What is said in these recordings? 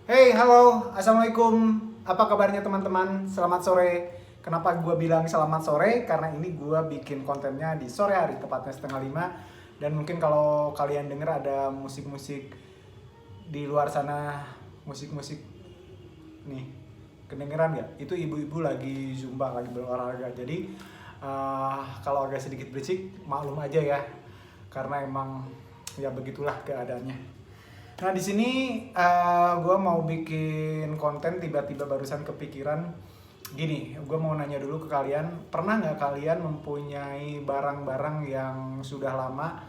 Hey, halo, assalamualaikum. Apa kabarnya teman-teman? Selamat sore. Kenapa gue bilang selamat sore? Karena ini gue bikin kontennya di sore hari, tepatnya 4:30. Dan mungkin kalau kalian denger ada musik-musik di luar sana, musik-musik nih, kedengeran nggak? Itu ibu-ibu lagi zumba, lagi berolahraga. Jadi kalau agak sedikit berisik, maklum aja ya. Karena emang ya begitulah keadaannya. Nah di sini gue mau bikin konten tiba-tiba barusan kepikiran gini, gue mau nanya dulu ke kalian, pernah nggak kalian mempunyai barang-barang yang sudah lama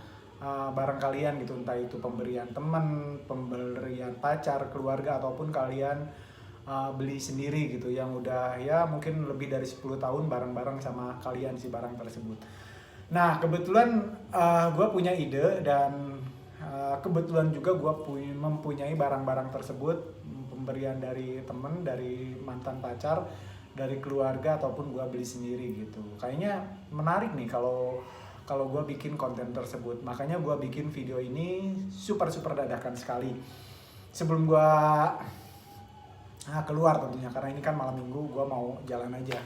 barang kalian gitu, entah itu pemberian teman, pemberian pacar, keluarga ataupun kalian beli sendiri gitu yang udah ya mungkin lebih dari 10 tahun bareng-bareng sama kalian si barang tersebut. Nah, kebetulan gue punya ide dan kebetulan juga gue mempunyai barang-barang tersebut, pemberian dari temen, dari mantan pacar, dari keluarga ataupun gue beli sendiri gitu. Kayaknya menarik nih kalau kalau gue bikin konten tersebut. Makanya gue bikin video ini super super dadakan sekali. Sebelum gue keluar tentunya karena ini kan malam minggu, gue mau jalan aja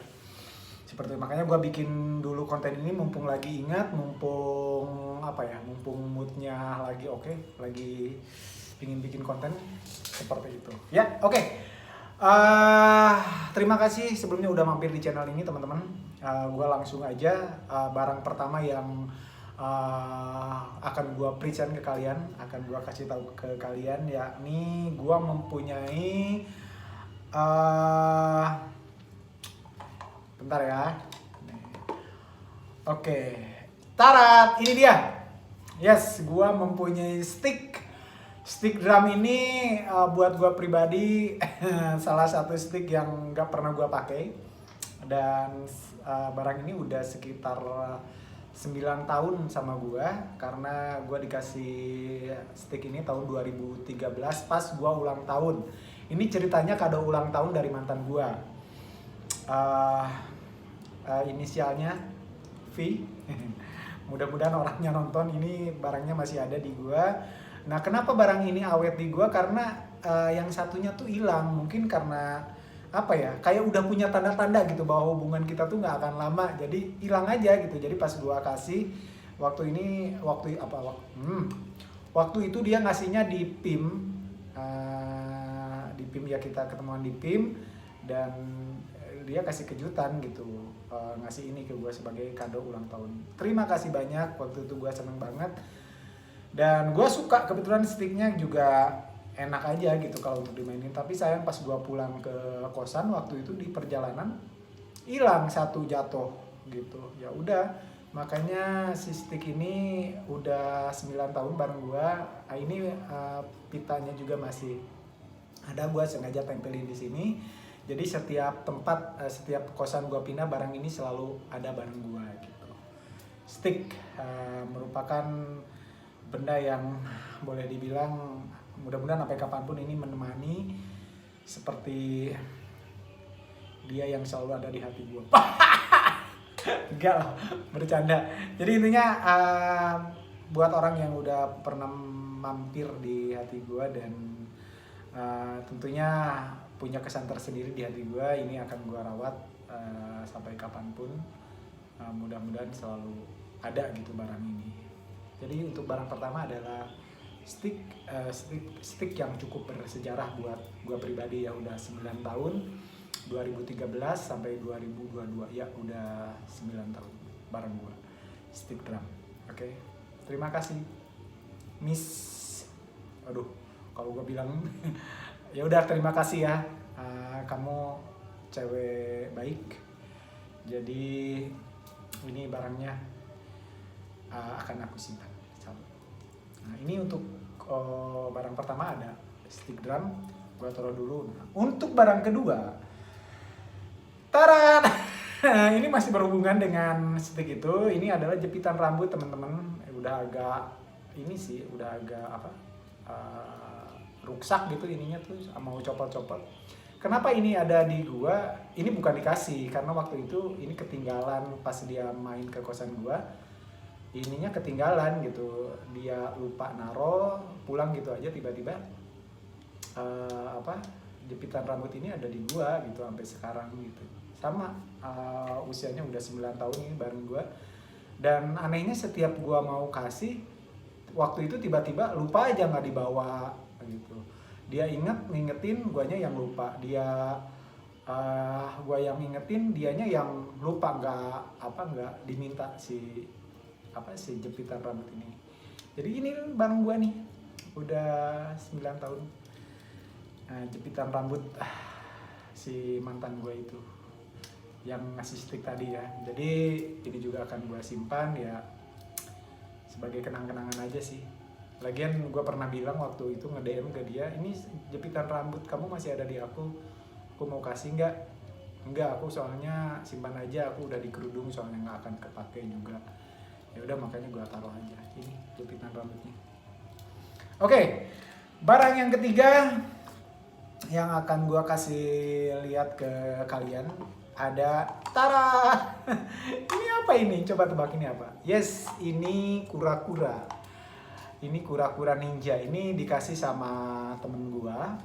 seperti itu. Makanya gue bikin dulu konten ini mumpung lagi ingat, mumpung apa ya, mumpung moodnya lagi oke, lagi pingin bikin konten seperti itu ya. Oke. Terima kasih sebelumnya udah mampir di channel ini teman-teman. Gue langsung aja barang pertama yang akan gue present ke kalian, akan gue kasih tahu ke kalian, yakni gue mempunyai uh, bentar ya. Oke, tarat, ini dia. Yes, gua mempunyai stick drum ini. Buat gua pribadi salah satu stick yang gak pernah gua pakai. Dan barang ini udah sekitar 9 tahun sama gua karena gua dikasih stick ini tahun 2013 pas gua ulang tahun. Ini ceritanya kado ulang tahun dari mantan gua. Uh, Inisialnya V. Mudah-mudahan orangnya nonton, ini barangnya masih ada di gua. Nah, kenapa barang ini awet di gua? Karena yang satunya tuh hilang. Mungkin karena apa ya? Kayak udah punya tanda-tanda gitu bahwa hubungan kita tuh nggak akan lama. Jadi hilang aja gitu. Jadi pas gua kasih waktu ini, waktu itu dia ngasihnya di PIM. Di PIM ya, kita ketemuan di PIM dan dia kasih kejutan gitu, ngasih ini ke gue sebagai kado ulang tahun. Terima kasih banyak, waktu itu gue seneng banget dan gue suka, kebetulan sticknya juga enak aja gitu kalau untuk dimainin. Tapi sayang pas gue pulang ke kosan waktu itu di perjalanan hilang satu, jatuh gitu. Ya udah, makanya si stick ini udah 9 tahun bareng gue. Ini pitanya juga masih ada, gue sengaja tempelin di sini. Jadi setiap tempat, setiap kosan gue pindah, barang ini selalu ada bareng gue gitu. Stick merupakan benda yang boleh dibilang mudah-mudahan sampai kapanpun ini menemani, seperti dia yang selalu ada di hati gue. Enggak lah, bercanda. Jadi intinya buat orang yang udah pernah mampir di hati gue dan tentunya punya kesan tersendiri di hati gue, ini akan gue rawat sampai kapanpun. Mudah-mudahan selalu ada gitu barang ini. Jadi untuk barang pertama adalah stick yang cukup bersejarah buat gue pribadi ya, udah 9 tahun, 2013 sampai 2022 ya, udah 9 tahun barang gue stick drum. Oke. Terima kasih Miss, aduh kalau gue bilang ya udah, terima kasih ya. Kamu cewek baik. Jadi ini barangnya akan aku simpan. Nah, ini untuk barang pertama ada stick drum, gua taruh dulu. Nah, untuk barang kedua, tarat. Ini masih berhubungan dengan stick itu. Ini adalah jepitan rambut teman-teman. Udah agak ini sih, udah agak apa? Ruksak gitu ininya tuh, mau copot-copot. Kenapa ini ada di gua? Ini bukan dikasih, karena waktu itu ini ketinggalan pas dia main ke kosan gua. Ininya ketinggalan gitu, dia lupa naro, pulang gitu aja tiba-tiba apa jepitan rambut ini ada di gua gitu sampai sekarang gitu. Sama usianya udah 9 tahun ini bareng gua. Dan anehnya setiap gua mau kasih, waktu itu tiba-tiba lupa aja nggak dibawa gitu. Dia ngingetin, guanya yang lupa. Gua yang ingetin, dianya yang lupa, nggak diminta si jepitan rambut ini. Jadi ini bareng gua nih udah 9 tahun. Jepitan rambut si mantan gua itu yang ngasih stick tadi ya. Jadi ini juga akan gua simpan ya sebagai kenang-kenangan aja sih. Lagian gue pernah bilang waktu itu nge-DM ke dia, ini jepitan rambut kamu masih ada di aku mau kasih nggak? Enggak, aku soalnya simpan aja, aku udah di kerudung soalnya nggak akan kepake juga. Ya udah makanya gue taruh aja ini jepitan rambutnya. Oke, barang yang ketiga yang akan gue kasih lihat ke kalian ada, tara. Ini apa ini? Coba tebak ini apa? Yes, ini kura-kura. Ini kura-kura ninja. Ini dikasih sama temen gua.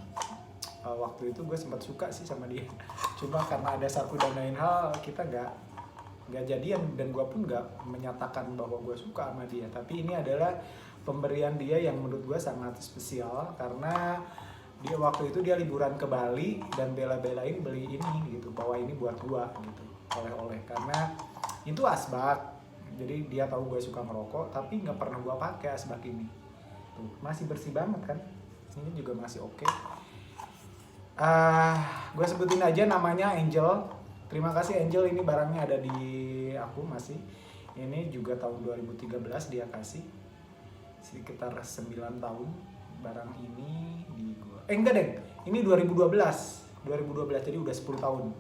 Waktu itu gue sempat suka sih sama dia. Cuma karena ada satu dan lain hal kita nggak jadian, dan gua pun nggak menyatakan bahwa gua suka sama dia. Tapi ini adalah pemberian dia yang menurut gua sangat spesial karena dia waktu itu dia liburan ke Bali dan bela-belain beli ini gitu, bawa ini buat gua gitu, oleh-oleh, karena itu asbak. Jadi dia tahu gue suka ngerokok, tapi nggak pernah gue pakai asbak ini. Tuh, masih bersih banget kan? Ini juga masih oke. Gue sebutin aja namanya Angel. Terima kasih Angel, ini barangnya ada di aku masih. Ini juga tahun 2013 dia kasih. Sekitar 9 tahun barang ini di gue. Enggak deh, ini 2012 jadi udah 10 tahun.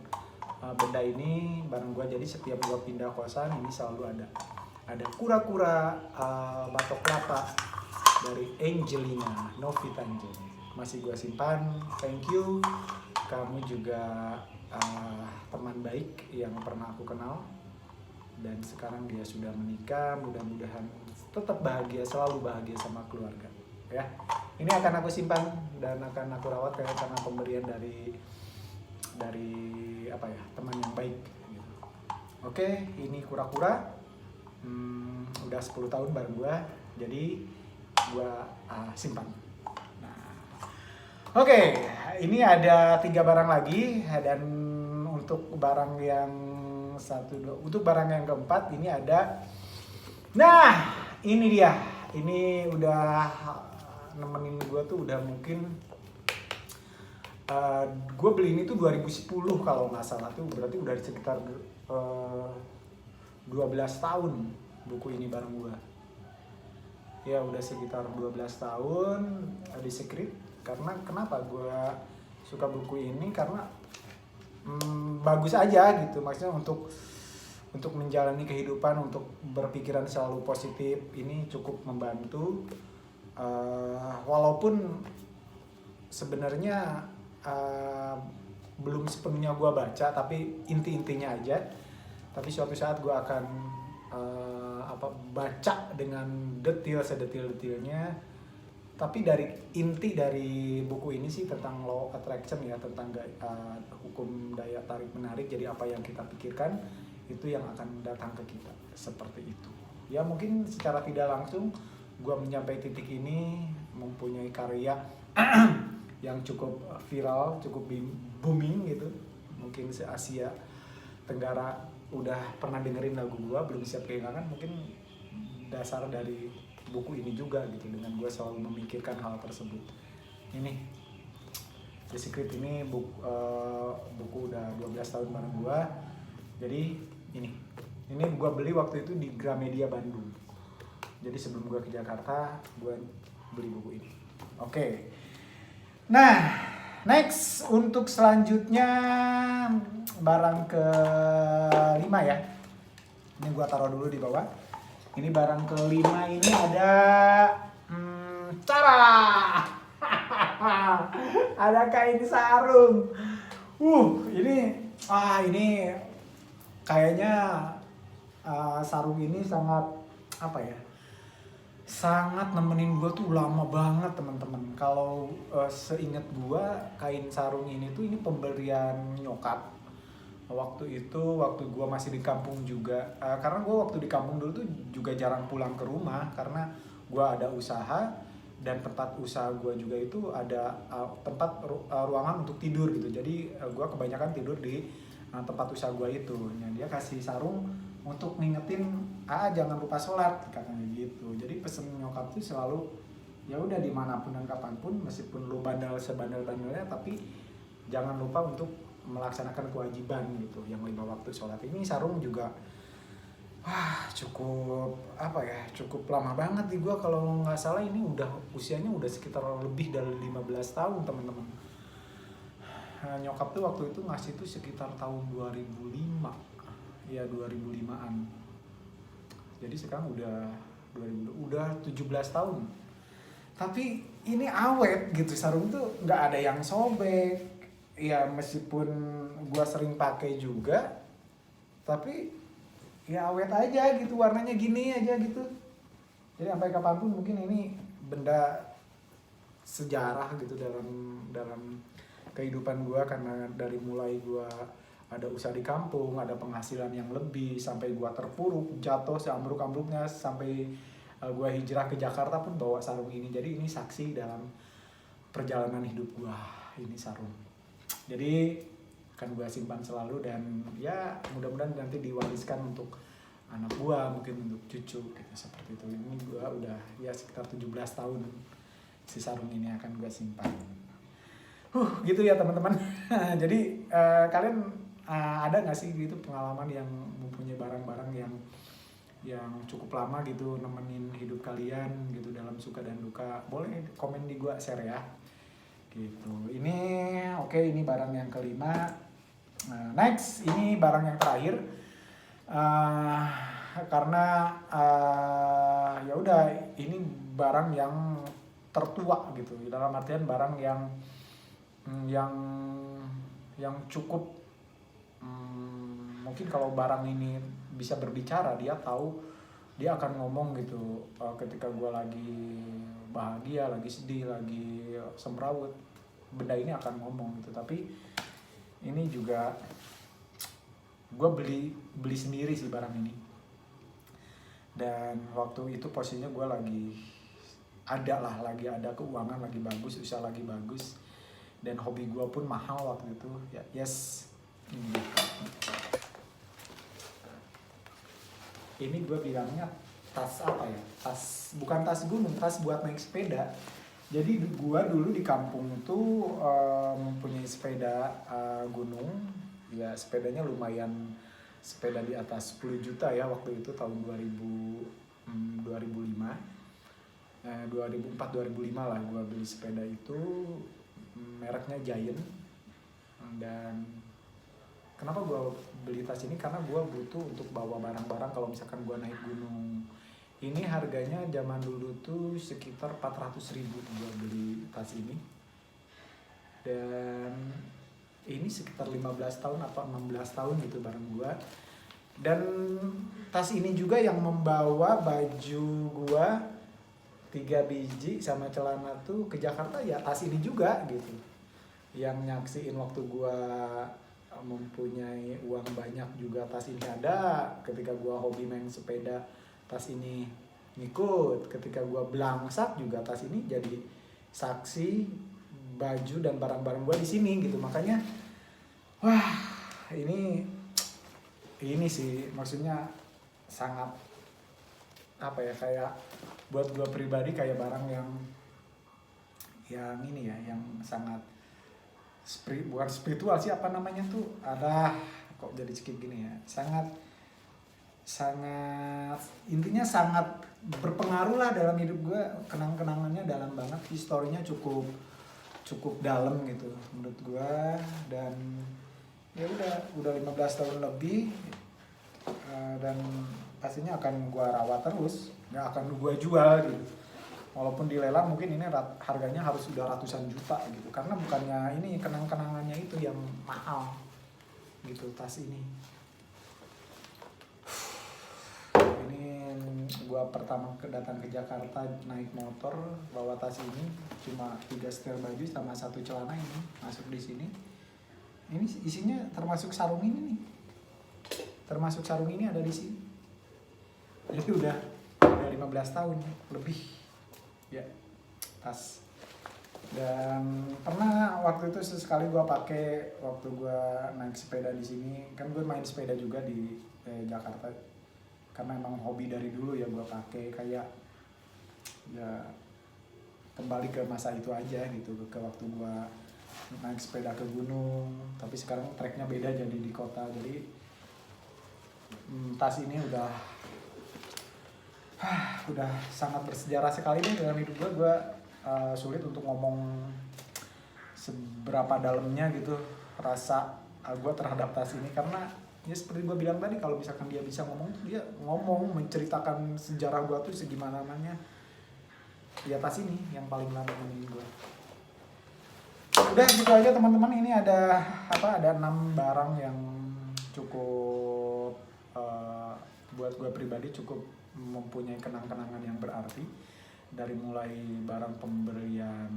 Benda ini bareng gue, jadi setiap gue pindah kosan ini selalu ada kura-kura batok kelapa dari Angelina Novitanjo, masih gue simpan. Thank you, kamu juga teman baik yang pernah aku kenal, dan sekarang dia sudah menikah. Mudah-mudahan tetap bahagia, selalu bahagia sama keluarga ya. Ini akan aku simpan dan akan aku rawat karena pemberian dari apa ya, teman yang baik gitu. Oke, ini kura-kura udah 10 tahun bareng gua, jadi gua simpan. Nah, oke, ini ada 3 barang lagi, dan untuk barang yang untuk barang yang keempat ini ada, nah ini dia, ini udah nemenin gua tuh udah mungkin gue beli ini tuh 2010 kalau nggak salah, tuh berarti udah sekitar 12 tahun buku ini bareng gue. Ya udah sekitar 12 tahun di Secret. Karena kenapa gue suka buku ini, karena bagus aja gitu, maksudnya untuk menjalani kehidupan, untuk berpikiran selalu positif, ini cukup membantu. Walaupun sebenarnya belum sepenuhnya gue baca, tapi inti-intinya aja. Tapi suatu saat gue akan baca dengan sedetil-detilnya. Tapi dari inti dari buku ini sih tentang law of attraction ya, tentang hukum daya tarik menarik. Jadi apa yang kita pikirkan itu yang akan datang ke kita, seperti itu. Ya mungkin secara tidak langsung gue mencapai titik ini, mempunyai karya yang cukup viral, cukup booming gitu. Mungkin se-Asia Tenggara udah pernah dengerin lagu gua, Belum Siap Kehilangan. Mungkin dasar dari buku ini juga gitu, dengan gua selalu memikirkan hal tersebut. Ini The Secret ini buku udah 12 tahun bareng gua. Jadi ini gua beli waktu itu di Gramedia Bandung. Jadi sebelum gua ke Jakarta, gua beli buku ini. Oke. Nah, next untuk selanjutnya barang ke-5 ya. Ini gua taruh dulu di bawah. Ini barang ke-5 ini ada cara. Ada kain sarung. Ini kayaknya sarung ini sangat apa ya? sangat nemenin gue tuh lama banget teman-teman. Kalau seingat gue, kain sarung ini tuh ini pemberian nyokap waktu itu, waktu gue masih di kampung juga. Karena gue waktu di kampung dulu tuh juga jarang pulang ke rumah karena gue ada usaha, dan tempat usaha gue juga itu ada ruangan untuk tidur gitu. Jadi gue kebanyakan tidur di tempat usaha gue itu. Nah, dia kasih sarung untuk ngingetin, jangan lupa sholat katanya gitu. Jadi pesen nyokap tuh selalu, ya udah dimanapun dan kapanpun, meskipun lu bandel sebandel-bandelnya, tapi jangan lupa untuk melaksanakan kewajiban gitu, yang 5 waktu sholat. Ini sarung juga cukup cukup lama banget di gua. Kalau nggak salah ini usianya udah sekitar lebih dari 15 tahun teman-teman. Nyokap tuh waktu itu ngasih tuh sekitar tahun 2005, ya 2005-an. Jadi sekarang udah 17 tahun, tapi ini awet gitu. Sarung tuh nggak ada yang sobek. Ya meskipun gua sering pakai juga, tapi ya awet aja gitu, warnanya gini aja gitu. Jadi sampai kapanpun mungkin ini benda sejarah gitu dalam kehidupan gua, karena dari mulai gua ada usaha di kampung, ada penghasilan yang lebih, sampai gua terpuruk, jatuh seambruk-ambruknya, sampai gua hijrah ke Jakarta pun bawa sarung ini. Jadi ini saksi dalam perjalanan hidup gua, ini sarung. Jadi akan gue simpan selalu, dan ya mudah-mudahan nanti diwariskan untuk anak gue, mungkin untuk cucu gitu, seperti itu. Ini gue udah ya sekitar 17 tahun si sarung ini akan gue simpan. Gitu ya teman-teman. Jadi kalian ada nggak sih gitu pengalaman yang mempunyai barang-barang yang cukup lama gitu nemenin hidup kalian gitu dalam suka dan duka? Boleh komen di gue, share ya. Gitu. Ini ini barang yang kelima. Next, ini barang yang terakhir. Karena ya udah, ini barang yang tertua gitu. Dalam artian barang yang cukup, mungkin kalau barang ini bisa berbicara, dia akan ngomong gitu. Ketika gue lagi bahagia, lagi sedih, lagi semrawut, benda ini akan ngomong gitu. Tapi ini juga gue beli sendiri sih barang ini, dan waktu itu posisinya gue lagi ada keuangan lagi bagus, usaha lagi bagus, dan hobi gue pun mahal waktu itu ya. Ini gue bilangnya tas apa ya, bukan tas gunung, tas buat naik sepeda. Jadi gua dulu di kampung itu mempunyai sepeda gunung. Ya sepedanya lumayan, sepeda di atas 10 juta ya waktu itu, tahun 2005. 2004-2005 lah gua beli sepeda itu, mereknya Giant. Dan kenapa gua beli tas ini? Karena gua butuh untuk bawa barang-barang kalau misalkan gua naik gunung. Ini harganya zaman dulu tuh sekitar 400.000 gua beli tas ini. Dan ini sekitar 15 tahun atau 16 tahun gitu bareng gua. Dan tas ini juga yang membawa baju gua 3 biji sama celana tuh ke Jakarta, ya tas ini juga gitu. Yang nyaksiin waktu gua mempunyai uang banyak juga tas ini ada. Ketika gua hobi main sepeda, tas ini ngikut. Ketika gua belangsak juga tas ini jadi saksi baju dan barang-barang gua di sini gitu. Makanya ini sih maksudnya sangat kayak buat gua pribadi kayak barang yang ini ya, yang sangat bukan spiritual sih, apa namanya tuh, kok jadi skip gini ya, sangat intinya sangat berpengaruh lah dalam hidup gue. Kenangannya dalam banget, historinya cukup dalam gitu menurut gue. Dan ya udah 15 tahun lebih, dan pastinya akan gue rawat terus, nggak akan gue jual gitu. Walaupun dilelang mungkin ini harganya harus udah ratusan juta gitu, karena bukannya ini kenangannya itu yang mahal gitu tas ini. Ini gua pertama datang ke Jakarta naik motor bawa tas ini cuma 3 setel baju sama 1 celana ini masuk di sini. Ini isinya termasuk sarung ini nih. Termasuk sarung ini ada di sini. Jadi udah 15 tahun lebih ya tas. Dan pernah waktu itu sesekali gue pakai waktu gue naik sepeda di sini, kan gue main sepeda juga di Jakarta karena emang hobi dari dulu ya, gue pakai kayak ya kembali ke masa itu aja gitu, ke waktu gue naik sepeda ke gunung. Tapi sekarang treknya beda jadi di kota, jadi tas ini udah sangat bersejarah sekali nih dalam hidup gue. Sulit untuk ngomong seberapa dalamnya gitu rasa gue terhadap tas ini, karena ya seperti gue bilang tadi, kalau misalkan dia bisa ngomong, dia ngomong menceritakan sejarah gue tuh segimana namanya. Ya tas ini yang paling lama nemenin gue. Udah gitu aja teman-teman, ini ada 6 barang yang cukup buat gue pribadi cukup mempunyai kenang-kenangan yang berarti. Dari mulai barang pemberian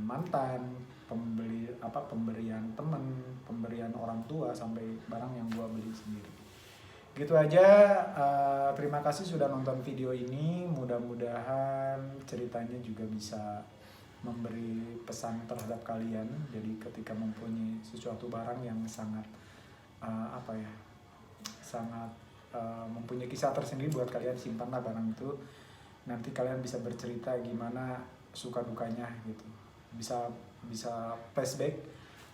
mantan, pemberian temen, pemberian orang tua, sampai barang yang gua beli sendiri. Gitu aja, terima kasih sudah nonton video ini. Mudah-mudahan ceritanya juga bisa memberi pesan terhadap kalian. Jadi ketika mempunyai sesuatu barang yang sangat sangat mempunyai kisah tersendiri buat kalian, simpanlah barang itu. Nanti kalian bisa bercerita gimana suka dukanya gitu. Bisa flashback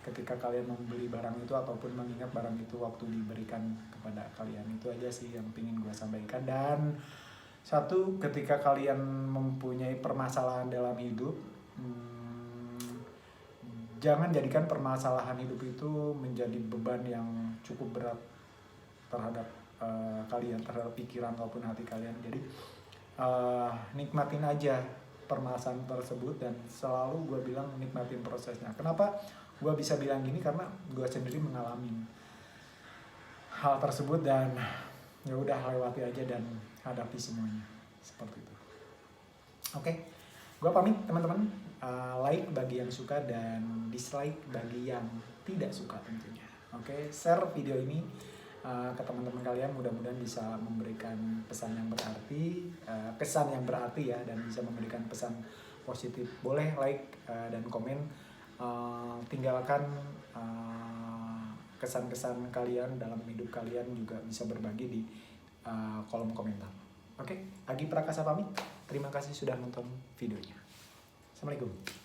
ketika kalian membeli barang itu ataupun mengingat barang itu waktu diberikan kepada kalian. Itu aja sih yang pengen gue sampaikan. Dan satu, ketika kalian mempunyai permasalahan dalam hidup, jangan jadikan permasalahan hidup itu menjadi beban yang cukup berat terhadap kalian, terhadap pikiran maupun hati kalian. Jadi nikmatin aja permasalahan tersebut, dan selalu gue bilang nikmatin prosesnya. Kenapa gue bisa bilang gini? Karena gue sendiri mengalami hal tersebut, dan ya udah lewati aja dan hadapi semuanya seperti itu. Oke, gue pamit teman-teman. Like bagi yang suka dan dislike bagi yang tidak suka tentunya. Oke, share video ini ke teman-teman kalian, mudah-mudahan bisa memberikan pesan yang berarti, kesan yang berarti ya, dan bisa memberikan pesan positif. Boleh like dan komen, tinggalkan kesan-kesan kalian dalam hidup kalian, juga bisa berbagi di kolom komentar. Oke, Agi Prakasa pamit. Terima kasih sudah nonton videonya. Assalamualaikum.